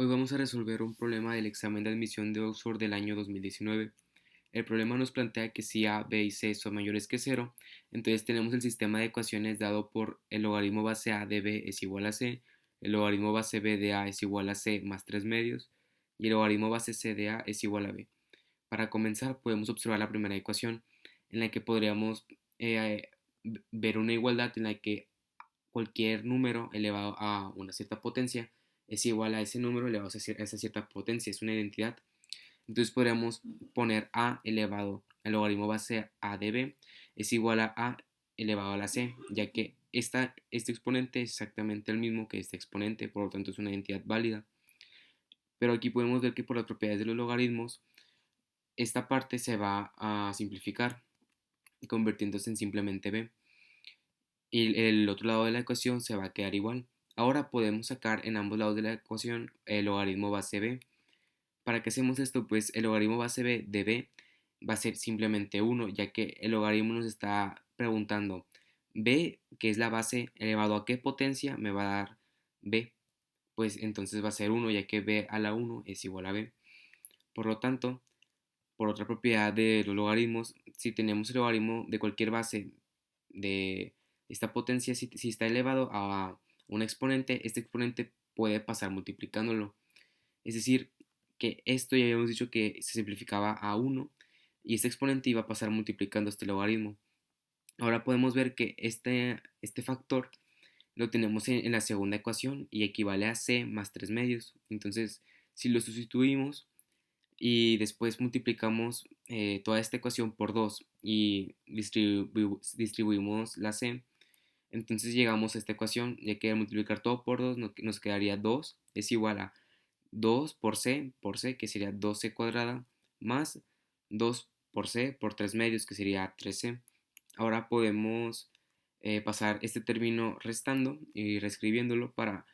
Hoy vamos a resolver un problema del examen de admisión de Oxford del año 2019. El problema nos plantea que si a, b y c son mayores que cero, entonces tenemos el sistema de ecuaciones dado por el logaritmo base a de b es igual a c, el logaritmo base b de a es igual a c más 3 medios y el logaritmo base c de a es igual a b. Para comenzar podemos observar la primera ecuación en la que podríamos eh, ver una igualdad en la que cualquier número elevado a una cierta potencia es igual a ese número elevado a esa cierta potencia, es una identidad. Entonces podríamos poner a elevado al logaritmo base a de b es igual a elevado a la c, ya que este exponente es exactamente el mismo que este exponente, por lo tanto es una identidad válida. Pero aquí podemos ver que por las propiedades de los logaritmos, esta parte se va a simplificar, convirtiéndose en simplemente b. Y el otro lado de la ecuación se va a quedar igual. Ahora podemos sacar en ambos lados de la ecuación el logaritmo base b. ¿Para qué hacemos esto? Pues el logaritmo base b de b va a ser simplemente 1, ya que el logaritmo nos está preguntando b, que es la base, elevado a qué potencia me va a dar b. Pues entonces va a ser 1, ya que b a la 1 es igual a b. Por lo tanto, por otra propiedad de los logaritmos, si tenemos el logaritmo de cualquier base de esta potencia, si está elevado a un exponente, este exponente puede pasar multiplicándolo. Es decir, que esto ya habíamos dicho que se simplificaba a 1 y este exponente iba a pasar multiplicando este logaritmo. Ahora podemos ver que este factor lo tenemos en la segunda ecuación y equivale a c más 3 medios. Entonces, si lo sustituimos y después multiplicamos toda esta ecuación por 2 y distribuimos la c, entonces llegamos a esta ecuación, ya que al multiplicar todo por 2 nos quedaría 2 es igual a 2 por c, que sería 2c cuadrada, más 2 por c por 3 medios, que sería 3c. Ahora podemos pasar este término restando y reescribiéndolo para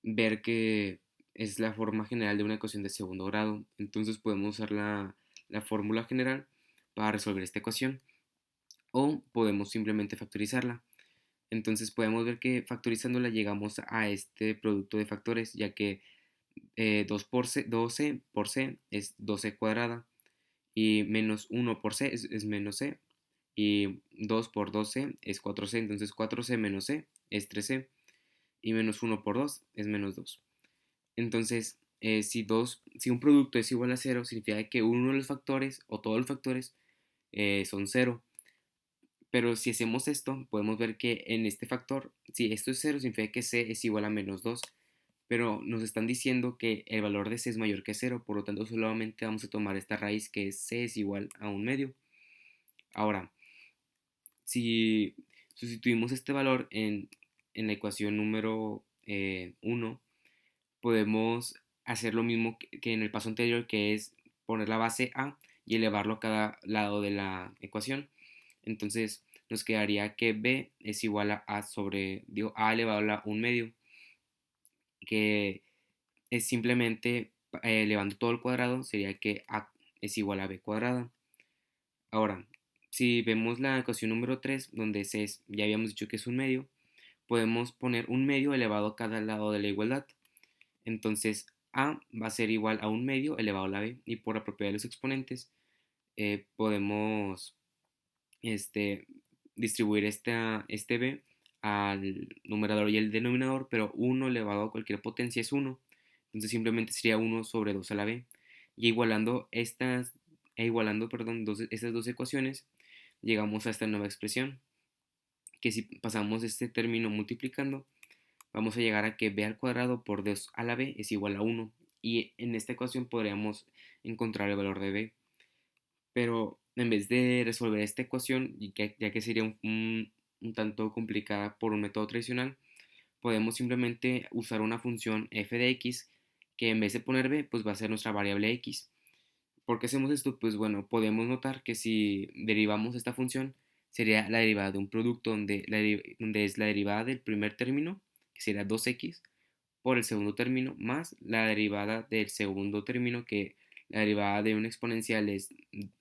ver que es la forma general de una ecuación de segundo grado. Entonces podemos usar la fórmula general para resolver esta ecuación o podemos simplemente factorizarla. Entonces podemos ver que factorizándola llegamos a este producto de factores, ya que 2 por c, 12 por c es 12 cuadrada y menos 1 por c es menos c y 2 por 12 es 4c, entonces 4c menos c es 3c y menos 1 por 2 es menos 2. Entonces, si un producto es igual a cero, significa que uno de los factores o todos los factores son cero. Pero si hacemos esto, podemos ver que en este factor, si esto es cero, significa que c es igual a menos 2. Pero nos están diciendo que el valor de c es mayor que cero, por lo tanto solamente vamos a tomar esta raíz que es c es igual a un medio. Ahora, si sustituimos este valor en la ecuación número 1, podemos hacer lo mismo que en el paso anterior, que es poner la base a y elevarlo a cada lado de la ecuación. Entonces nos quedaría que b es igual a sobre, digo, a elevado a la 1 medio, que es simplemente elevando todo el cuadrado, sería que a es igual a b cuadrada. Ahora, si vemos la ecuación número 3 donde c ya habíamos dicho que es un medio, podemos poner un medio elevado a cada lado de la igualdad. Entonces a va a ser igual a un medio elevado a la b, y por la propiedad de los exponentes podemos este, distribuir este b al numerador y el denominador, pero 1 elevado a cualquier potencia es 1, entonces simplemente sería 1 sobre 2 a la b. Y igualando perdón, estas dos ecuaciones, llegamos a esta nueva expresión, que si pasamos este término multiplicando, vamos a llegar a que b al cuadrado por 2 a la b es igual a 1. Y en esta ecuación podríamos encontrar el valor de b. Pero en vez de resolver esta ecuación, ya que sería un tanto complicada por un método tradicional, podemos simplemente usar una función f de x que en vez de poner b, pues va a ser nuestra variable x. ¿Por qué hacemos esto? Pues bueno, podemos notar que si derivamos esta función, sería la derivada de un producto donde es la derivada del primer término, que sería 2x, por el segundo término, más la derivada del segundo término, que la derivada de un exponencial es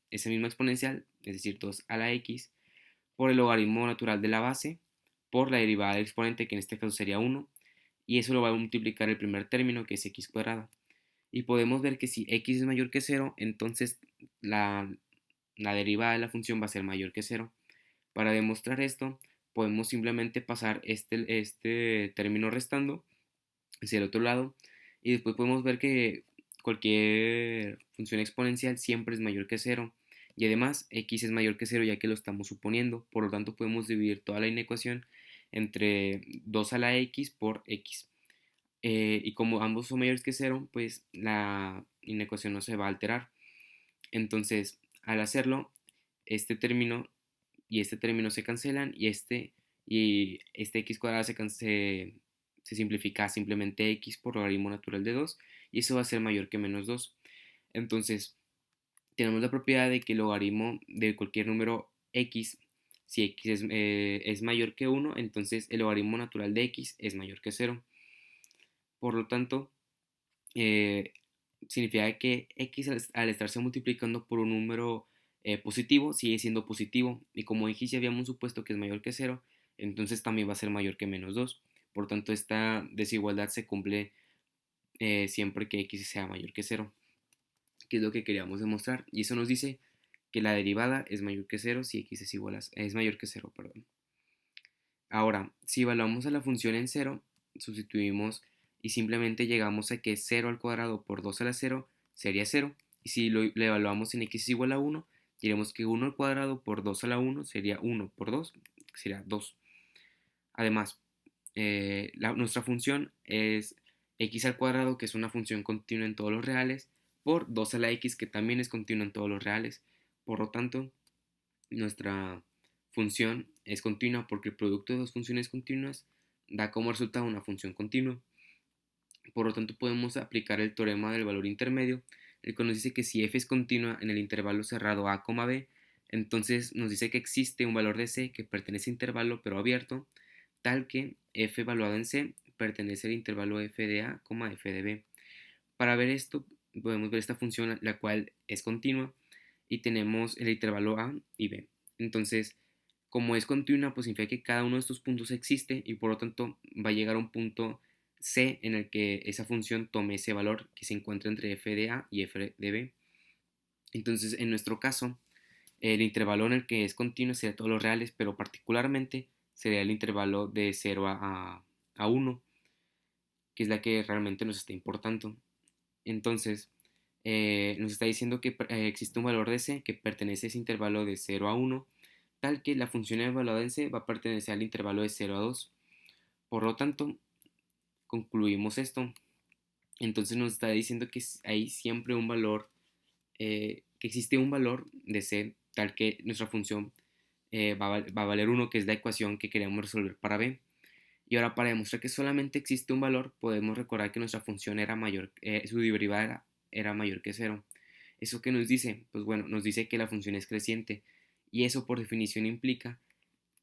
esa misma exponencial, es decir, 2 a la x, por el logaritmo natural de la base, por la derivada del exponente, que en este caso sería 1, y eso lo va a multiplicar el primer término, que es x cuadrada. Y podemos ver que si x es mayor que cero, entonces la, la derivada de la función va a ser mayor que cero. Para demostrar esto, podemos simplemente pasar este término restando hacia el otro lado y después podemos ver que cualquier función exponencial siempre es mayor que cero y además x es mayor que cero ya que lo estamos suponiendo, por lo tanto podemos dividir toda la inecuación entre 2 a la x por x. Y como ambos son mayores que cero, pues la inecuación no se va a alterar. Entonces, al hacerlo, este término y este término se cancelan y este x cuadrado se simplifica a simplemente x por logaritmo natural de 2 y eso va a ser mayor que menos 2. Entonces, tenemos la propiedad de que el logaritmo de cualquier número x, si x es mayor que 1, entonces el logaritmo natural de x es mayor que 0. Por lo tanto, eh, significa que x al estarse multiplicando por un número positivo sigue siendo positivo y como x ya habíamos supuesto que es mayor que 0, entonces también va a ser mayor que menos 2. Por tanto, esta desigualdad se cumple siempre que x sea mayor que 0, que es lo que queríamos demostrar. Y eso nos dice que la derivada es mayor que 0 si x es mayor que 0. Perdón. Ahora, si evaluamos a la función en 0, sustituimos y simplemente llegamos a que 0 al cuadrado por 2 a la 0 sería 0. Y si le evaluamos en x es igual a 1, diremos que 1 al cuadrado por 2 a la 1 sería 1 por 2, que sería 2. Además, nuestra función es x al cuadrado, que es una función continua en todos los reales, por 2 a la x, que también es continua en todos los reales. Por lo tanto, nuestra función es continua porque el producto de dos funciones continuas da como resultado una función continua. Por lo tanto, podemos aplicar el teorema del valor intermedio, el que nos dice que si f es continua en el intervalo cerrado a, b, entonces nos dice que existe un valor de c que pertenece a intervalo pero abierto, tal que f evaluado en c pertenece al intervalo f de a, f de b. Para ver esto, podemos ver esta función, la cual es continua, y tenemos el intervalo a y b. Entonces, como es continua, pues significa que cada uno de estos puntos existe y por lo tanto va a llegar a un punto c en el que esa función tome ese valor que se encuentra entre f de a y f de b. Entonces, en nuestro caso, el intervalo en el que es continuo sería todos los reales, pero particularmente sería el intervalo de 0 a 1, que es la que realmente nos está importando. Entonces, nos está diciendo que existe un valor de c que pertenece a ese intervalo de 0 a 1, tal que la función evaluada en c va a pertenecer al intervalo de 0 a 2. Por lo tanto, concluimos esto. Entonces nos está diciendo que hay siempre un valor, que existe un valor de c, tal que nuestra función va a valer 1, que es la ecuación que queremos resolver para b. Y ahora para demostrar que solamente existe un valor, podemos recordar que nuestra función era mayor, su derivada era mayor que 0. ¿Eso qué nos dice? Pues bueno, nos dice que la función es creciente y eso por definición implica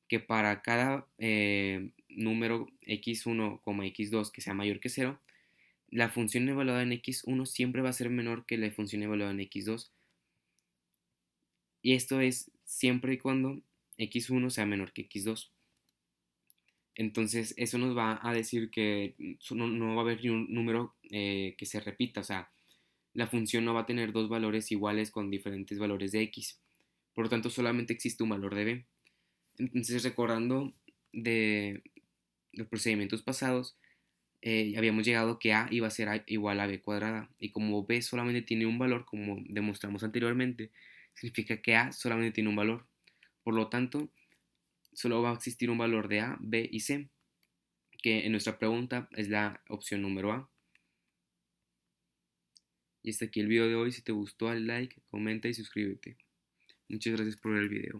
que para cada número x1, x2 que sea mayor que 0, la función evaluada en x1 siempre va a ser menor que la función evaluada en x2. Y esto es siempre y cuando x1 sea menor que x2. Entonces, eso nos va a decir que no va a haber ni un número que se repita, o sea, la función no va a tener dos valores iguales con diferentes valores de x. Por lo tanto, solamente existe un valor de b. Entonces, recordando de los procedimientos pasados, habíamos llegado que a iba a ser igual a b cuadrada. Y como b solamente tiene un valor, como demostramos anteriormente, significa que a solamente tiene un valor. Por lo tanto, solo va a existir un valor de a, b y c, que en nuestra pregunta es la opción número A. Y hasta aquí el video de hoy. Si te gustó, dale like, comenta y suscríbete. Muchas gracias por ver el video.